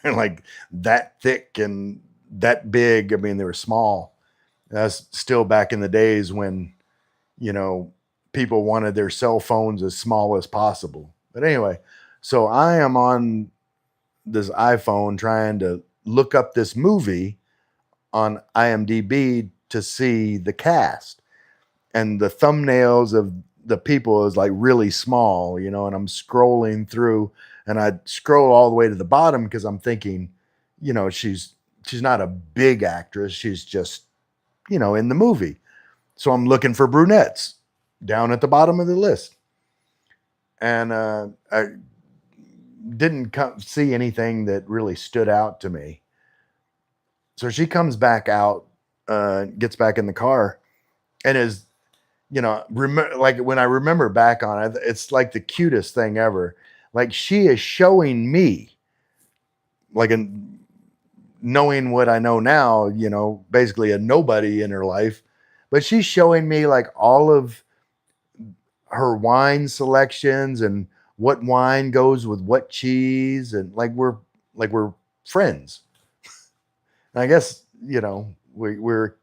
They're like that thick and that big. I mean, they were small. That's still back in the days when people wanted their cell phones as small as possible. But anyway, so I am on this iPhone trying to look up this movie on IMDb to see the cast, and the thumbnails of the people is like really small, and I'm scrolling through, and I scroll all the way to the bottom because I'm thinking, she's not a big actress. She's just, in the movie. So I'm looking for brunettes down at the bottom of the list. And I didn't see anything that really stood out to me. So she comes back out, gets back in the car, and is, like when I remember back on it, it's like the cutest thing ever. Like she is showing me, like knowing what I know now, basically a nobody in her life, but she's showing me like all of her wine selections and what wine goes with what cheese, and like we're friends. And I guess we're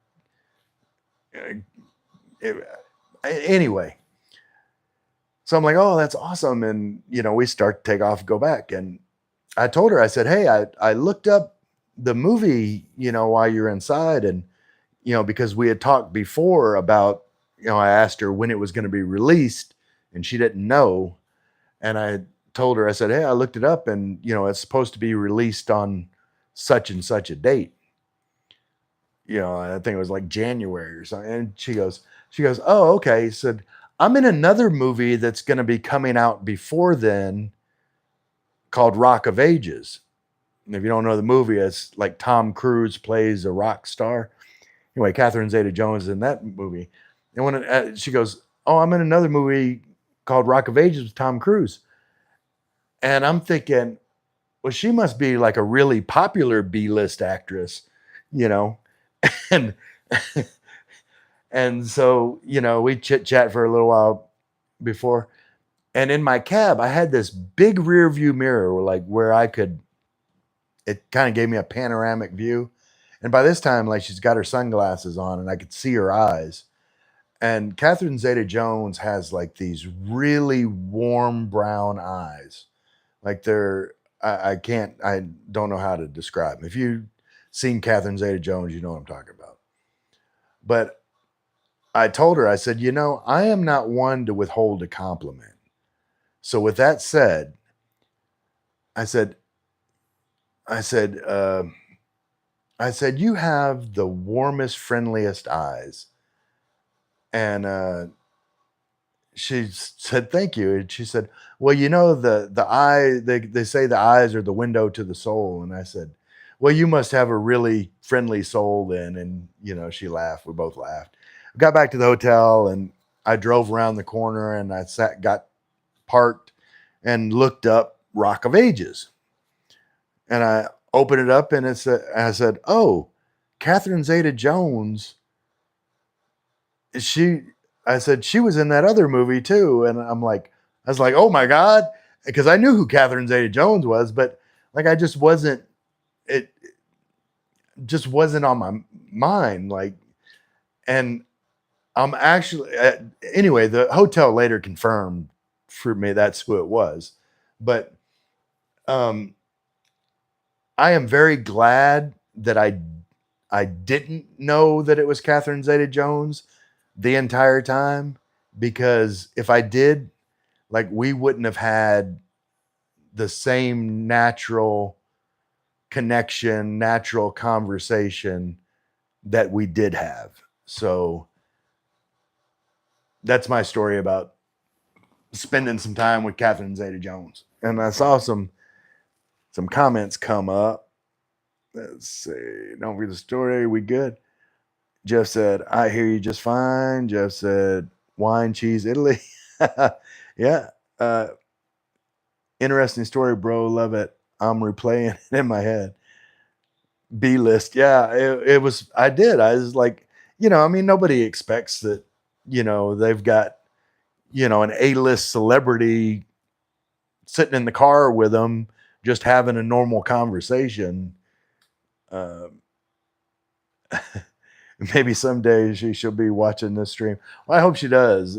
anyway. So I'm like, oh, that's awesome, and we start to take off, go back, and I told her, I said, hey, I looked up the movie, while you're inside, and because we had talked before about, I asked her when it was going to be released and she didn't know. And I told her, I said, hey, I looked it up and, it's supposed to be released on such and such a date. I think it was like January or something. And she goes, oh, okay. He said, I'm in another movie that's going to be coming out before then called Rock of Ages. And if you don't know the movie, it's like Tom Cruise plays a rock star. Anyway, Catherine Zeta-Jones is in that movie. And when she goes, oh, I'm in another movie called Rock of Ages with Tom Cruise. And I'm thinking, well, she must be like a really popular B-list actress, and and so, we chit chat for a little while before. And in my cab, I had this big rear view mirror where it kind of gave me a panoramic view. And by this time, like, she's got her sunglasses on and I could see her eyes. And Catherine Zeta-Jones has like these really warm brown eyes. Like I don't know how to describe them. If you've seen Catherine Zeta-Jones, you know what I'm talking about. But I told her, I said, I am not one to withhold a compliment. So with that said, I said, you have the warmest, friendliest eyes. And she said, thank you. And she said, well, the eye, they say the eyes are the window to the soul. And I said, well, you must have a really friendly soul then. And, she laughed. We both laughed. We got back to the hotel and I drove around the corner and I got parked and looked up Rock of Ages. And I opened it up and I said, oh, Catherine Zeta-Jones, I said, she was in that other movie too. And I was like, oh my God. Because I knew who Catherine Zeta-Jones was, but like, it just wasn't on my mind. Like, and I'm actually, anyway, the hotel later confirmed for me that's who it was. But I am very glad that I didn't know that it was Catherine Zeta-Jones the entire time, because if I did, like, we wouldn't have had the same natural connection, natural conversation that we did have. So that's my story about spending some time with Catherine Zeta-Jones. And I saw some comments come up. Let's see. Don't read the story. We good? Jeff said, I hear you just fine. Jeff said, wine, cheese, Italy. Yeah. Interesting story, bro. Love it. I'm replaying it in my head. B-list. Yeah, it was, I was like, nobody expects that, they've got, an A-list celebrity sitting in the car with them, just having a normal conversation. Maybe someday she'll be watching this stream. Well, I hope she does.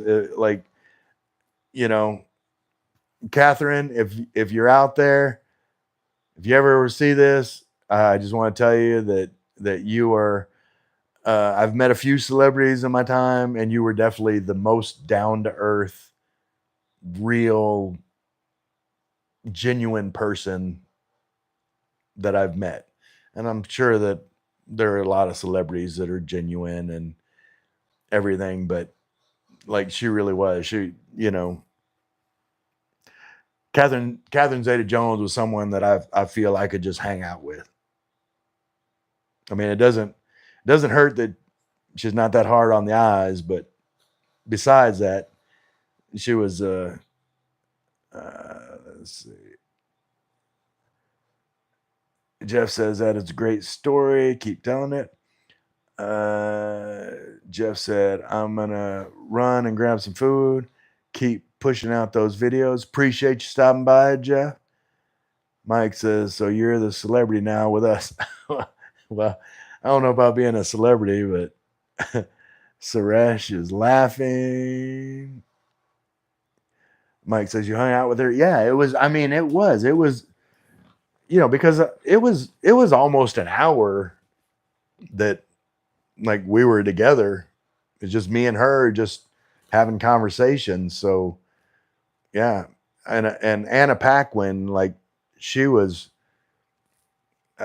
Catherine, if you're out there, if you ever see this, I just want to tell you that you are. I've met a few celebrities in my time, and you were definitely the most down to earth, real, genuine person that I've met. And I'm sure that there are a lot of celebrities that are genuine and everything, but like, she really was. She, Catherine Zeta-Jones was someone that I feel I could just hang out with. I mean, it doesn't hurt that she's not that hard on the eyes, but besides that, she was let's see. Jeff says that it's a great story. Keep telling it. Jeff said, I'm gonna run and grab some food. Keep pushing out those videos. Appreciate you stopping by, Jeff. Mike says, so you're the celebrity now with us. Well, I don't know about being a celebrity, but Suresh is laughing. Mike says, you hung out with her? Yeah, it was, because it was almost an hour that like we were together. It's just me and her just having conversations. So yeah. And Anna Paquin, like she was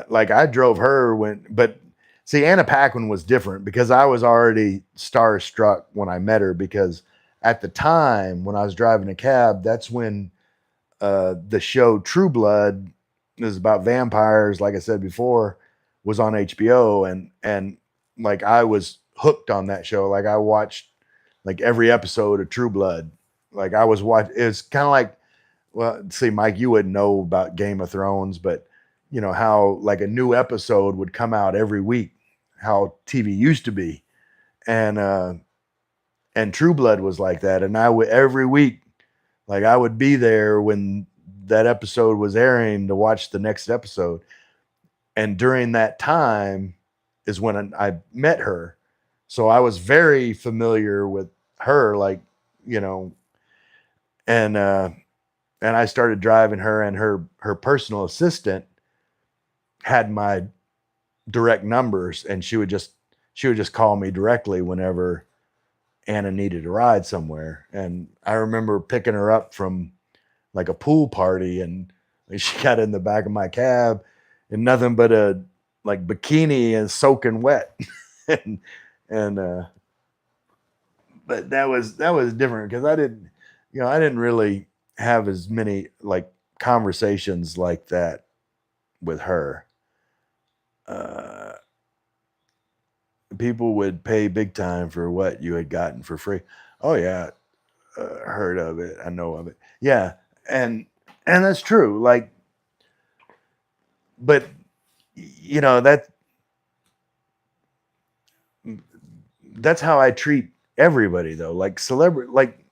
like I drove her but see, Anna Paquin was different because I was already starstruck when I met her because at the time when I was driving a cab, that's when the show True Blood is about vampires, like I said before, was on HBO, and like I was hooked on that show. Like I watched like every episode of True Blood. Like I was watching. It's kind of like, well, see, Mike, you wouldn't know about Game of Thrones, but you know how like a new episode would come out every week, how TV used to be, and True Blood was like that. And I would every week, like I would be there when that episode was airing to watch the next episode. And during that time is when I met her. So I was very familiar with her, like, you know, and and I started driving her, and her personal assistant had my direct numbers, and she would just call me directly whenever Anna needed a ride somewhere. And I remember picking her up from like a pool party, and she got in the back of my cab in nothing but a like bikini and soaking wet. and and but that was different because I didn't really have as many like conversations like that with her. Uh, People would pay big time for what you had gotten for free. Oh yeah, heard of it. I know of it. Yeah, and and that's true. Like, but you know that's how I treat everybody though. Like celebrity, like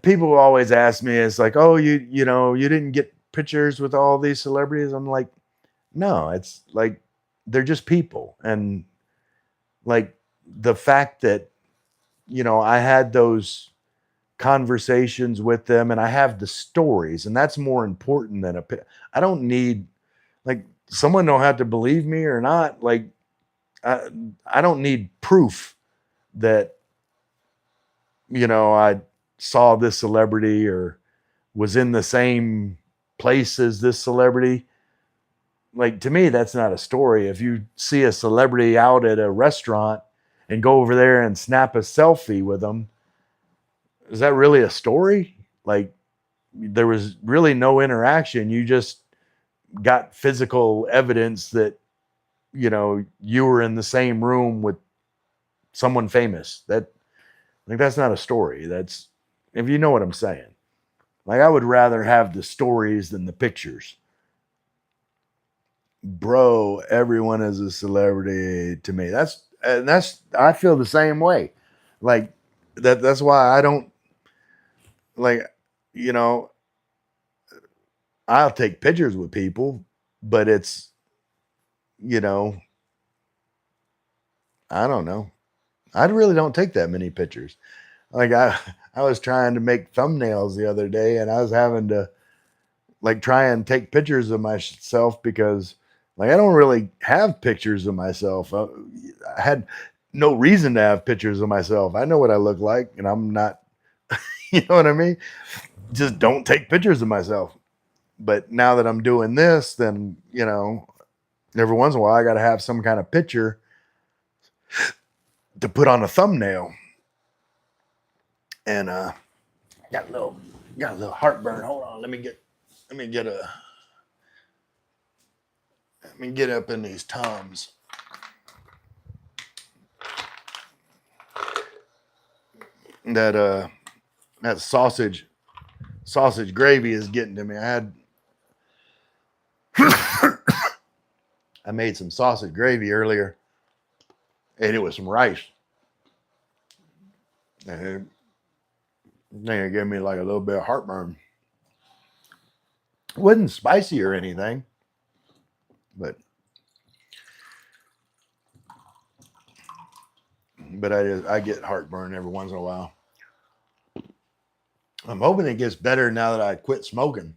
people always ask me, it's like, oh, you didn't get pictures with all these celebrities. I'm like, no, it's like they're just people, and like the fact that I had those conversations with them, and I have the stories, and that's more important than I don't need like someone don't have to believe me or not. Like I, I don't need proof that I saw this celebrity or was in the same place as this celebrity. Like to me, that's not a story. If you see a celebrity out at a restaurant and go over there and snap a selfie with them, is that really a story? Like there was really no interaction. You just got physical evidence that you were in the same room with someone famous. That's not a story. That's, if you know what I'm saying. Like I would rather have the stories than the pictures. Bro, everyone is a celebrity to me. That's I feel the same way. Like that's why I don't like you know, I'll take pictures with people, but it's, you know, I don't know. I really don't take that many pictures. Like I was trying to make thumbnails the other day, and I was having to like try and take pictures of myself because like I don't really have pictures of myself. I had no reason to have pictures of myself. I know what I look like, and I'm not, you know what I mean? Just don't take pictures of myself. But now that I'm doing this, then, every once in a while I got to have some kind of picture to put on a thumbnail. And got a little heartburn. Hold on, let me get up in these Tums. That sausage gravy is getting to me. I made some sausage gravy earlier, and it was some rice. And it gave me like a little bit of heartburn. It wasn't spicy or anything, but I get heartburn every once in a while. I'm hoping it gets better now that I quit smoking.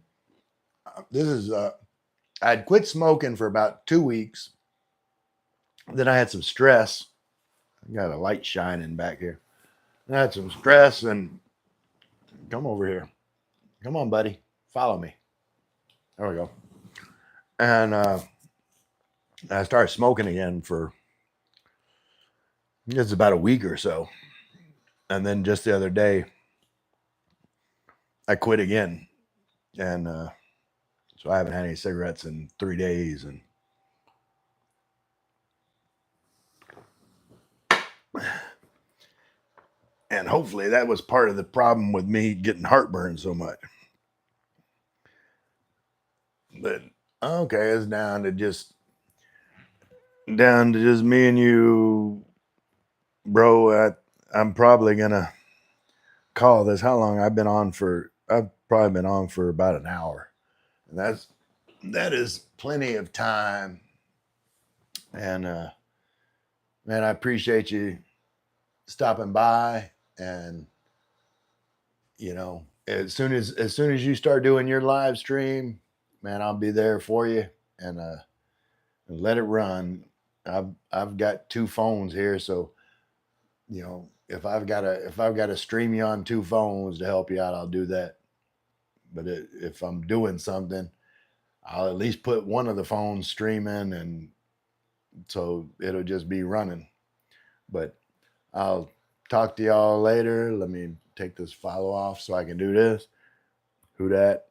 I'd quit smoking for about 2 weeks, Then I had some stress. I got a light shining back here. I had some stress and come over here. Come on, buddy. Follow me. There we go. And I started smoking again for it's about a week or so. And then just the other day, I quit again. And so I haven't had any cigarettes in 3 days. And hopefully that was part of the problem with me getting heartburn so much. But okay, it's down to just me and you, bro. I'm probably gonna call this. How long I've been on for? I've probably been on for about an hour, and that is plenty of time. And man, I appreciate you stopping by. And as soon as you start doing your live stream, man, I'll be there for you and let it run. I've got two phones here, so if I've got to stream you on two phones to help you out, I'll do that. But if I'm doing something, I'll at least put one of the phones streaming, and so it'll just be running. But I'll talk to y'all later. Let me take this follow off so I can do this. Who dat?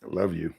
I love you.